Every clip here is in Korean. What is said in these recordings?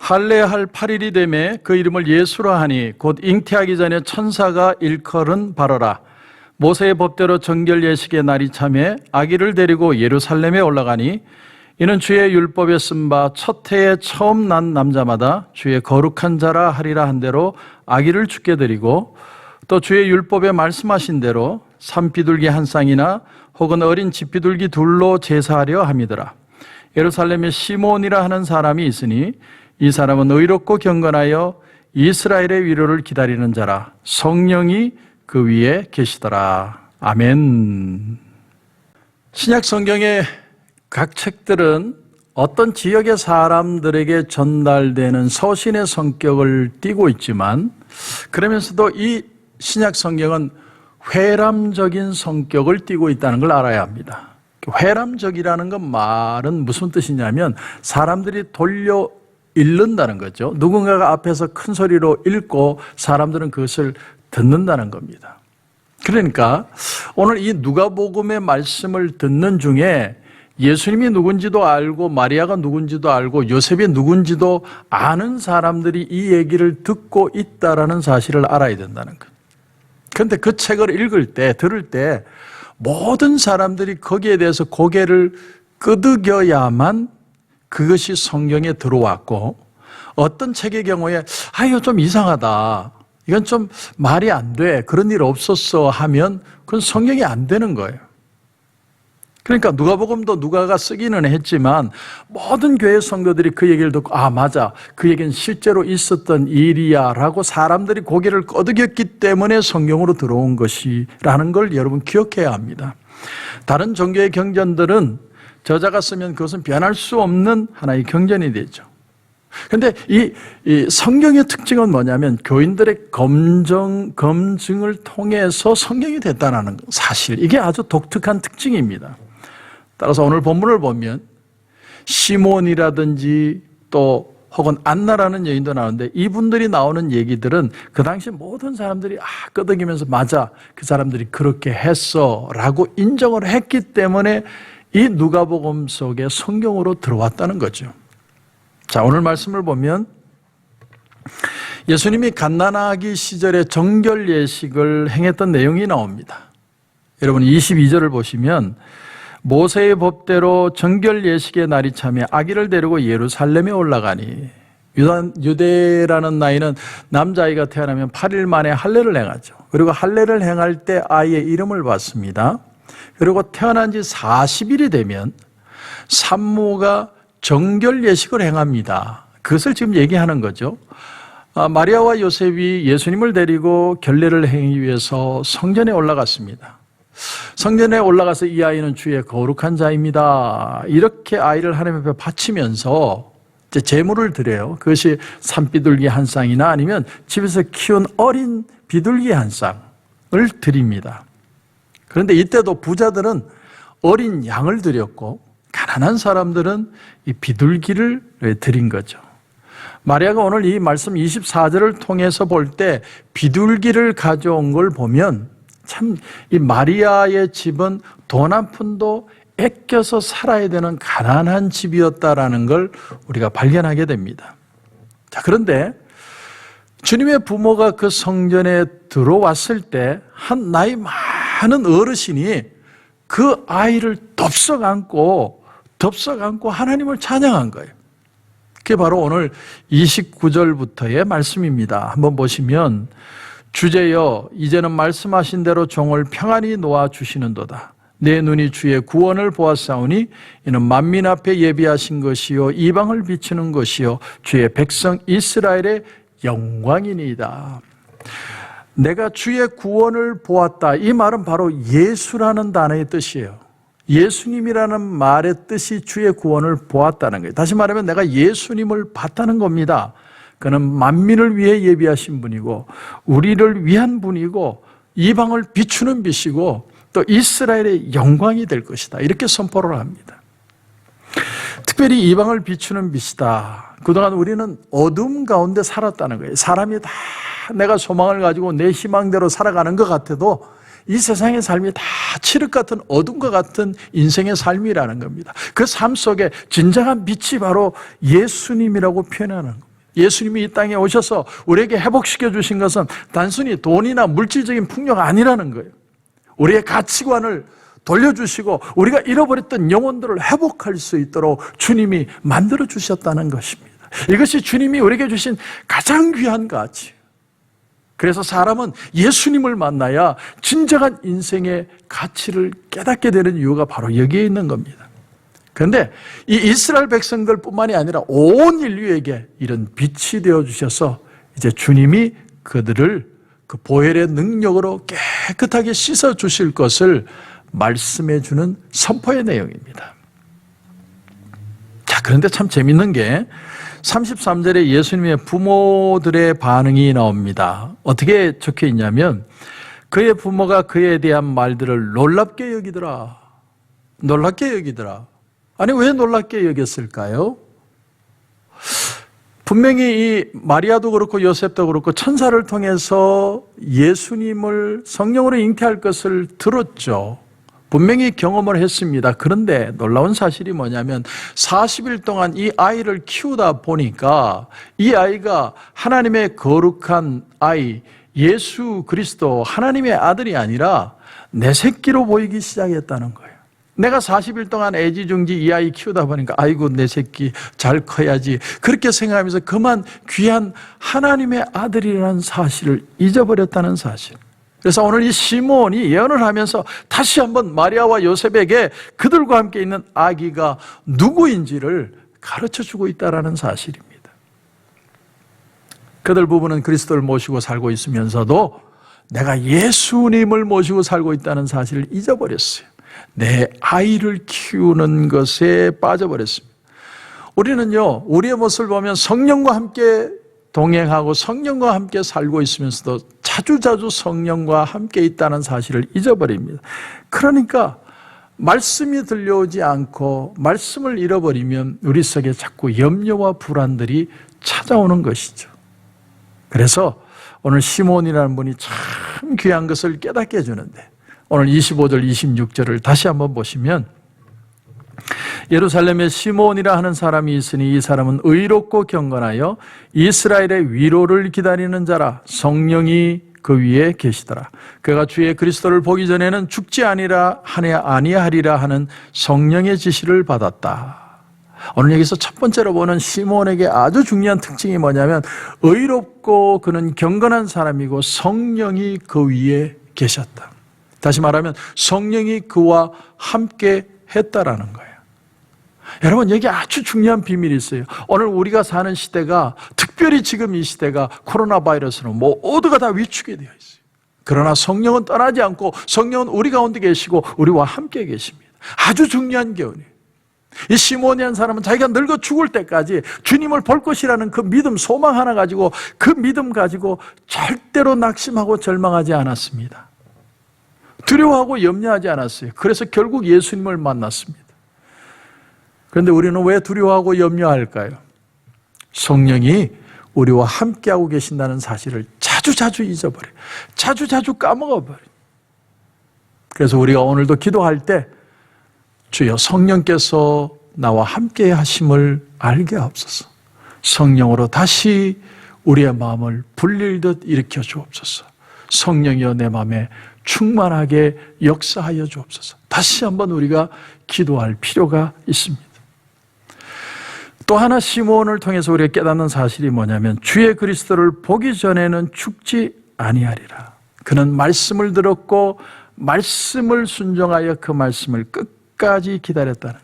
할례할 8일이 되매 그 이름을 예수라 하니 곧 잉태하기 전에 천사가 일컬은 바로라. 모세의 법대로 정결 예식의 날이 참에 아기를 데리고 예루살렘에 올라가니 이는 주의 율법에 쓴 바 첫 해에 처음 난 남자마다 주의 거룩한 자라 하리라 한 대로 아기를 주께 드리고 또 주의 율법에 말씀하신 대로 산비둘기 한 쌍이나 혹은 어린 집비둘기 둘로 제사하려 함이더라. 예루살렘에 시몬이라 하는 사람이 있으니 이 사람은 의롭고 경건하여 이스라엘의 위로를 기다리는 자라. 성령이 그 위에 계시더라. 아멘. 신약 성경의 각 책들은 어떤 지역의 사람들에게 전달되는 서신의 성격을 띠고 있지만 그러면서도 이 신약 성경은 회람적인 성격을 띠고 있다는 걸 알아야 합니다. 회람적이라는 건 말은 무슨 뜻이냐면 사람들이 돌려 읽는다는 거죠. 누군가가 앞에서 큰 소리로 읽고 사람들은 그것을 듣는다는 겁니다. 그러니까 오늘 이 누가복음의 말씀을 듣는 중에 예수님이 누군지도 알고 마리아가 누군지도 알고 요셉이 누군지도 아는 사람들이 이 얘기를 듣고 있다는 사실을 알아야 된다는 것. 그런데 그 책을 읽을 때, 들을 때 모든 사람들이 거기에 대해서 고개를 끄덕여야만 그것이 성경에 들어왔고, 어떤 책의 경우에 이거 좀 이상하다, 이건 좀 말이 안 돼, 그런 일 없었어 하면 그건 성경이 안 되는 거예요. 그러니까 누가복음도 누가가 쓰기는 했지만 모든 교회 성도들이 그 얘기를 듣고 맞아, 그 얘기는 실제로 있었던 일이야 라고 사람들이 고개를 끄덕였기 때문에 성경으로 들어온 것이라는 걸 여러분 기억해야 합니다. 다른 종교의 경전들은 저자가 쓰면 그것은 변할 수 없는 하나의 경전이 되죠. 그런데 이 성경의 특징은 뭐냐면 교인들의 검증을 통해서 성경이 됐다는 사실, 이게 아주 독특한 특징입니다. 따라서 오늘 본문을 보면 시몬이라든지 또 혹은 안나라는 여인도 나오는데 이분들이 나오는 얘기들은 그 당시 모든 사람들이 끄덕이면서 맞아, 그 사람들이 그렇게 했어 라고 인정을 했기 때문에 이 누가복음 속에 성경으로 들어왔다는 거죠. 자, 오늘 말씀을 보면 예수님이 갓난아기 시절에 정결 예식을 행했던 내용이 나옵니다. 여러분 22절을 보시면 모세의 법대로 정결 예식의 날이 참에 아기를 데리고 예루살렘에 올라가니, 유대라는 나이는 남자아이가 태어나면 8일 만에 할례를 행하죠. 그리고 할례를 행할 때 아이의 이름을 받습니다. 그리고 태어난 지 40일이 되면 산모가 정결 예식을 행합니다. 그것을 지금 얘기하는 거죠. 마리아와 요셉이 예수님을 데리고 결례를 행하기 위해서 성전에 올라갔습니다. 성전에 올라가서 이 아이는 주의 거룩한 자입니다, 이렇게 아이를 하나님 앞에 바치면서 이제 제물을 드려요. 그것이 산비둘기 한 쌍이나 아니면 집에서 키운 어린 비둘기 한 쌍을 드립니다. 그런데 이때도 부자들은 어린 양을 드렸고 가난한 사람들은 이 비둘기를 드린 거죠. 마리아가 오늘 이 말씀 24절을 통해서 볼 때 비둘기를 가져온 걸 보면 참 이 마리아의 집은 돈 한 푼도 아껴서 살아야 되는 가난한 집이었다라는 걸 우리가 발견하게 됩니다. 자, 그런데 주님의 부모가 그 성전에 들어왔을 때 한 나이 많은 어르신이 그 아이를 덥석 안고 하나님을 찬양한 거예요. 그게 바로 오늘 29절부터의 말씀입니다. 한번 보시면 주제여 이제는 말씀하신 대로 종을 평안히 놓아주시는도다. 내 눈이 주의 구원을 보았사오니 이는 만민 앞에 예비하신 것이요 이방을 비추는 것이요 주의 백성 이스라엘의 영광이니이다. 내가 주의 구원을 보았다. 이 말은 바로 예수라는 단어의 뜻이에요. 예수님이라는 말의 뜻이 주의 구원을 보았다는 거예요. 다시 말하면 내가 예수님을 봤다는 겁니다. 그는 만민을 위해 예비하신 분이고 우리를 위한 분이고 이방을 비추는 빛이고 또 이스라엘의 영광이 될 것이다, 이렇게 선포를 합니다. 특별히 이방을 비추는 빛이다. 그동안 우리는 어둠 가운데 살았다는 거예요. 사람이 다 내가 소망을 가지고 내 희망대로 살아가는 것 같아도 이 세상의 삶이 다 칠흑 같은 어둠과 같은 인생의 삶이라는 겁니다. 그 삶 속에 진정한 빛이 바로 예수님이라고 표현하는 겁니다. 예수님이 이 땅에 오셔서 우리에게 회복시켜 주신 것은 단순히 돈이나 물질적인 풍요가 아니라는 거예요. 우리의 가치관을 돌려주시고 우리가 잃어버렸던 영혼들을 회복할 수 있도록 주님이 만들어 주셨다는 것입니다. 이것이 주님이 우리에게 주신 가장 귀한 가치예요. 그래서 사람은 예수님을 만나야 진정한 인생의 가치를 깨닫게 되는 이유가 바로 여기에 있는 겁니다. 그런데 이 이스라엘 백성들뿐만이 아니라 온 인류에게 이런 빛이 되어 주셔서 이제 주님이 그들을 그 보혈의 능력으로 깨끗하게 씻어 주실 것을 말씀해 주는 선포의 내용입니다. 자, 그런데 참 재밌는 게 33절에 예수님의 부모들의 반응이 나옵니다. 어떻게 적혀 있냐면 그의 부모가 그에 대한 말들을 놀랍게 여기더라. 놀랍게 여기더라. 아니, 왜 놀랍게 여겼을까요? 분명히 이 마리아도 그렇고 요셉도 그렇고 천사를 통해서 예수님을 성령으로 잉태할 것을 들었죠. 분명히 경험을 했습니다. 그런데 놀라운 사실이 뭐냐면 40일 동안 이 아이를 키우다 보니까 이 아이가 하나님의 거룩한 아이 예수 그리스도 하나님의 아들이 아니라 내 새끼로 보이기 시작했다는 거예요. 내가 40일 동안 애지중지 이 아이 키우다 보니까 아이고 내 새끼 잘 커야지 그렇게 생각하면서 그만 귀한 하나님의 아들이라는 사실을 잊어버렸다는 사실. 그래서 오늘 이 시므온이 예언을 하면서 다시 한번 마리아와 요셉에게 그들과 함께 있는 아기가 누구인지를 가르쳐주고 있다는 사실입니다. 그들 부부는 그리스도를 모시고 살고 있으면서도 내가 예수님을 모시고 살고 있다는 사실을 잊어버렸어요. 내 아이를 키우는 것에 빠져버렸습니다. 우리는요, 우리의 모습을 보면 성령과 함께 동행하고 성령과 함께 살고 있으면서도 자주자주 성령과 함께 있다는 사실을 잊어버립니다. 그러니까 말씀이 들려오지 않고 말씀을 잃어버리면 우리 속에 자꾸 염려와 불안들이 찾아오는 것이죠. 그래서 오늘 시몬이라는 분이 참 귀한 것을 깨닫게 해주는데 오늘 25절 26절을 다시 한번 보시면 예루살렘에 시몬이라 하는 사람이 있으니 이 사람은 의롭고 경건하여 이스라엘의 위로를 기다리는 자라. 성령이 그 위에 계시더라. 그가 주의 그리스도를 보기 전에는 죽지 아니하리라 하는 성령의 지시를 받았다. 오늘 여기서 첫 번째로 보는 시몬에게 아주 중요한 특징이 뭐냐면 의롭고 그는 경건한 사람이고 성령이 그 위에 계셨다. 다시 말하면 성령이 그와 함께 했다라는 거예요. 여러분, 여기 아주 중요한 비밀이 있어요. 오늘 우리가 사는 시대가, 특별히 지금 이 시대가 코로나 바이러스로 모두가 다 위축이 되어 있어요. 그러나 성령은 떠나지 않고 성령은 우리 가운데 계시고 우리와 함께 계십니다. 아주 중요한 교훈이에요. 이 시몬이라는 사람은 자기가 늙어 죽을 때까지 주님을 볼 것이라는 그 믿음, 소망 하나 가지고 그 믿음 가지고 절대로 낙심하고 절망하지 않았습니다. 두려워하고 염려하지 않았어요. 그래서 결국 예수님을 만났습니다. 그런데 우리는 왜 두려워하고 염려할까요? 성령이 우리와 함께하고 계신다는 사실을 자주자주 잊어버려요. 자주자주 까먹어버려요. 그래서 우리가 오늘도 기도할 때 주여 성령께서 나와 함께 하심을 알게 하옵소서. 성령으로 다시 우리의 마음을 불릴듯 일으켜 주옵소서. 성령이여 내 마음에 충만하게 역사하여 주옵소서. 다시 한번 우리가 기도할 필요가 있습니다. 또 하나 시므온을 통해서 우리가 깨닫는 사실이 뭐냐면 주의 그리스도를 보기 전에는 죽지 아니하리라. 그는 말씀을 들었고 말씀을 순종하여 그 말씀을 끝까지 기다렸다는 거예요.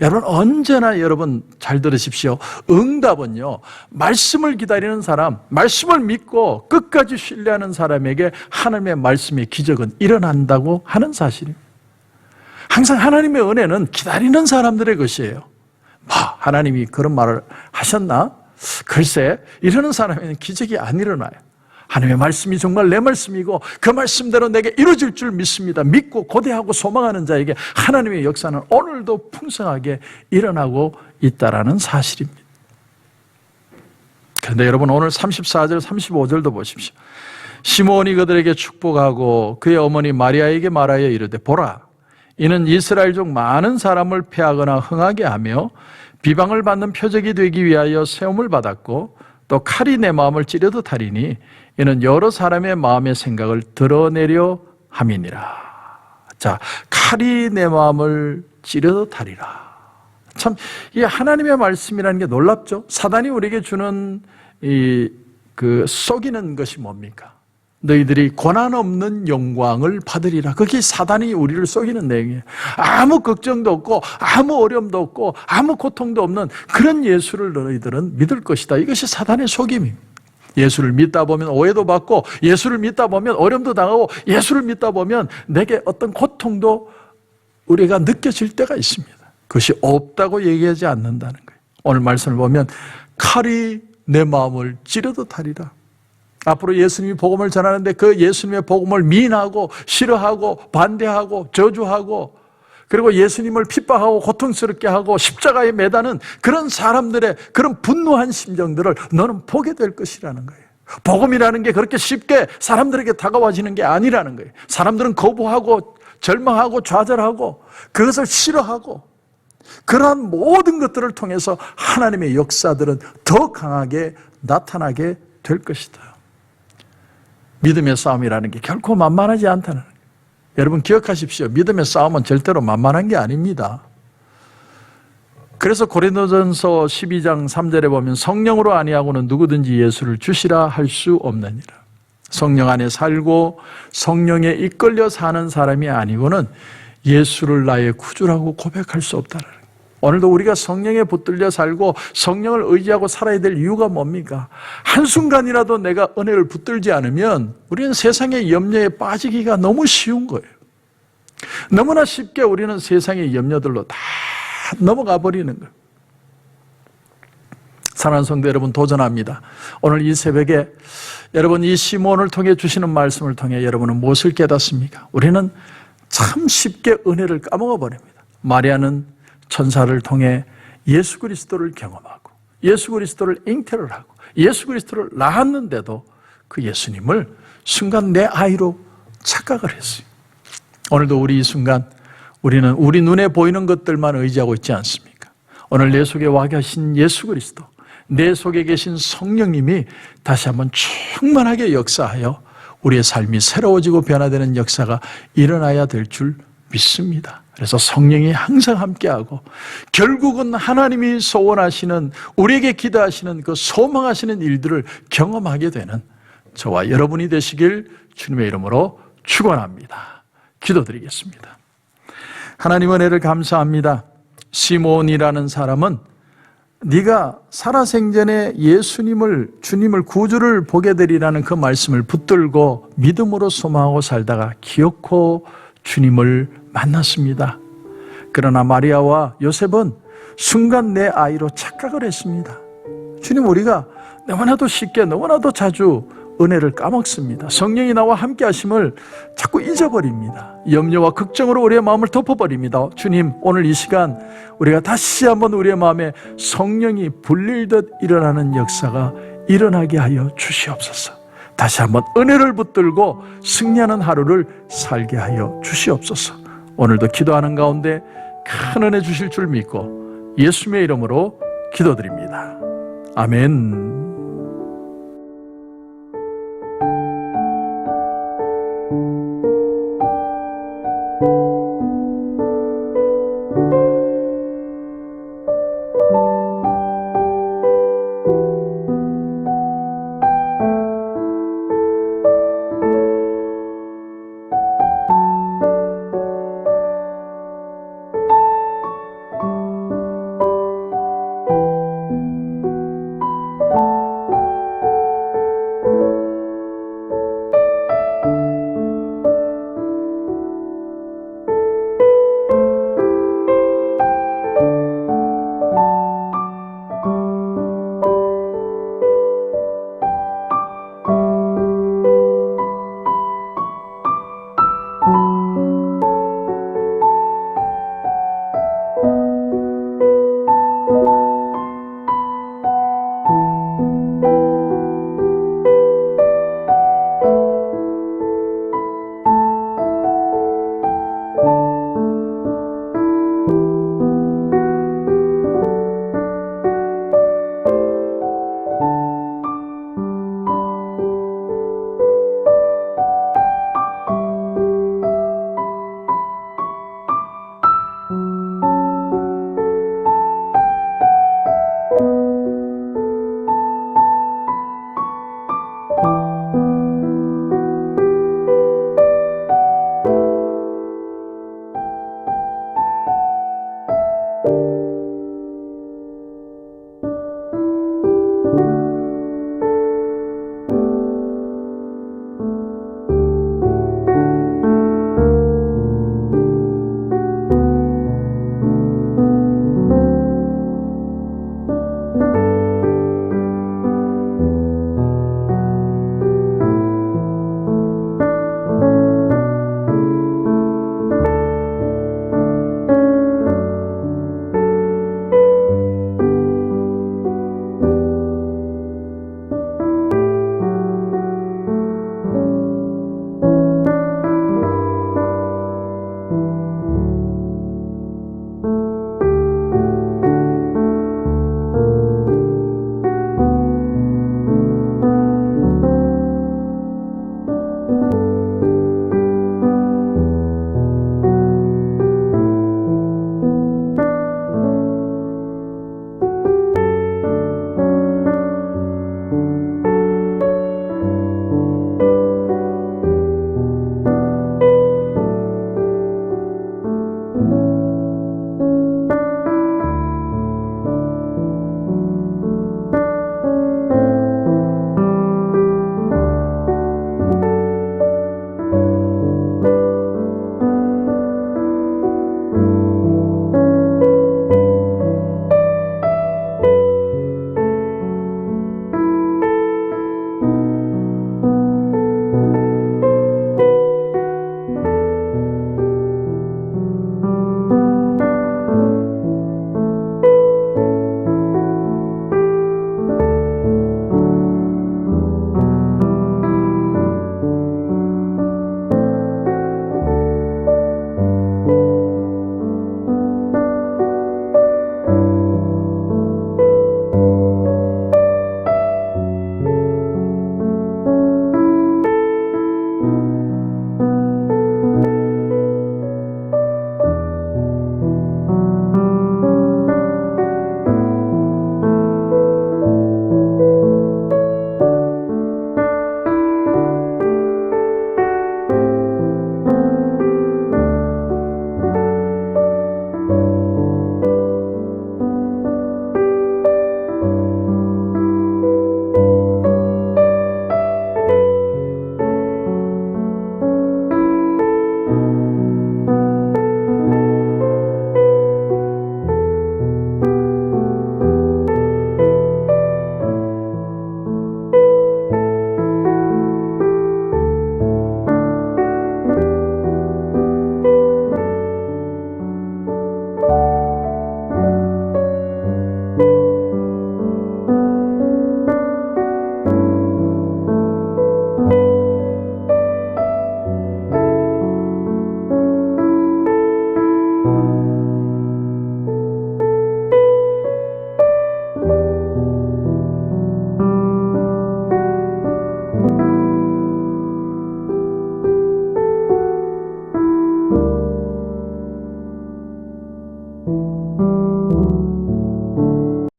여러분, 언제나 여러분 잘 들으십시오. 응답은요, 말씀을 기다리는 사람, 말씀을 믿고 끝까지 신뢰하는 사람에게 하나님의 말씀의 기적은 일어난다고 하는 사실입니다. 항상 하나님의 은혜는 기다리는 사람들의 것이에요. 하나님이 그런 말을 하셨나? 글쎄, 이러는 사람에는 기적이 안 일어나요. 하나님의 말씀이 정말 내 말씀이고 그 말씀대로 내게 이루어질 줄 믿습니다. 믿고 고대하고 소망하는 자에게 하나님의 역사는 오늘도 풍성하게 일어나고 있다는 사실입니다. 그런데 여러분, 오늘 34절 35절도 보십시오. 시므온이 그들에게 축복하고 그의 어머니 마리아에게 말하여 이르되 보라, 이는 이스라엘 중 많은 사람을 패하거나 흥하게 하며 비방을 받는 표적이 되기 위하여 세움을 받았고 또 칼이 내 마음을 찌려도 다리니 이는 여러 사람의 마음의 생각을 드러내려 함이니라. 자, 칼이 내 마음을 찌려도 다리라. 참, 이 하나님의 말씀이라는 게 놀랍죠? 사단이 우리에게 주는 속이는 것이 뭡니까? 너희들이 고난 없는 영광을 받으리라. 그게 사단이 우리를 속이는 내용이에요. 아무 걱정도 없고 아무 어려움도 없고 아무 고통도 없는 그런 예수를 너희들은 믿을 것이다. 이것이 사단의 속임입니다. 예수를 믿다 보면 오해도 받고 예수를 믿다 보면 어려움도 당하고 예수를 믿다 보면 내게 어떤 고통도 우리가 느껴질 때가 있습니다. 그것이 없다고 얘기하지 않는다는 거예요. 오늘 말씀을 보면 칼이 내 마음을 찌려도 타리라. 앞으로 예수님이 복음을 전하는데 그 예수님의 복음을 미인하고 싫어하고 반대하고 저주하고 그리고 예수님을 핍박하고 고통스럽게 하고 십자가에 매다는 그런 사람들의 그런 분노한 심정들을 너는 보게 될 것이라는 거예요. 복음이라는 게 그렇게 쉽게 사람들에게 다가와지는 게 아니라는 거예요. 사람들은 거부하고 절망하고 좌절하고 그것을 싫어하고 그러한 모든 것들을 통해서 하나님의 역사들은 더 강하게 나타나게 될 것이다. 믿음의 싸움이라는 게 결코 만만하지 않다는 거예요. 여러분 기억하십시오. 믿음의 싸움은 절대로 만만한 게 아닙니다. 그래서 고린도전서 12장 3절에 보면 성령으로 아니하고는 누구든지 예수를 주시라 할 수 없느니라. 성령 안에 살고 성령에 이끌려 사는 사람이 아니고는 예수를 나의 구주라고 고백할 수 없다는 거예요. 오늘도 우리가 성령에 붙들려 살고 성령을 의지하고 살아야 될 이유가 뭡니까? 한순간이라도 내가 은혜를 붙들지 않으면 우리는 세상의 염려에 빠지기가 너무 쉬운 거예요. 너무나 쉽게 우리는 세상의 염려들로 다 넘어가 버리는 거예요. 사랑하는 성도 여러분, 도전합니다. 오늘 이 새벽에 여러분 이 시몬을 통해 주시는 말씀을 통해 여러분은 무엇을 깨닫습니까? 우리는 참 쉽게 은혜를 까먹어 버립니다. 마리아는 천사를 통해 예수 그리스도를 경험하고 예수 그리스도를 잉태를 하고 예수 그리스도를 낳았는데도 그 예수님을 순간 내 아이로 착각을 했어요. 오늘도 우리 이 순간 우리는 우리 눈에 보이는 것들만 의지하고 있지 않습니까? 오늘 내 속에 와 계신 예수 그리스도, 내 속에 계신 성령님이 다시 한번 충만하게 역사하여 우리의 삶이 새로워지고 변화되는 역사가 일어나야 될 줄 믿습니다. 그래서 성령이 항상 함께하고 결국은 하나님이 소원하시는 우리에게 기도하시는 그 소망하시는 일들을 경험하게 되는 저와 여러분이 되시길 주님의 이름으로 축원합니다. 기도드리겠습니다. 하나님 은혜를 감사합니다. 시몬이라는 사람은 네가 살아생전에 예수님을 주님을 구주를 보게 되리라는 그 말씀을 붙들고 믿음으로 소망하고 살다가 기어코 주님을 만났습니다. 그러나 마리아와 요셉은 순간 내 아이로 착각을 했습니다. 주님, 우리가 너무나도 쉽게 너무나도 자주 은혜를 까먹습니다. 성령이 나와 함께 하심을 자꾸 잊어버립니다. 염려와 걱정으로 우리의 마음을 덮어버립니다. 주님, 오늘 이 시간 우리가 다시 한번 우리의 마음에 성령이 불릴듯 일어나는 역사가 일어나게 하여 주시옵소서. 다시 한번 은혜를 붙들고 승리하는 하루를 살게 하여 주시옵소서. 오늘도 기도하는 가운데 큰 은혜 주실 줄 믿고 예수님의 이름으로 기도드립니다. 아멘.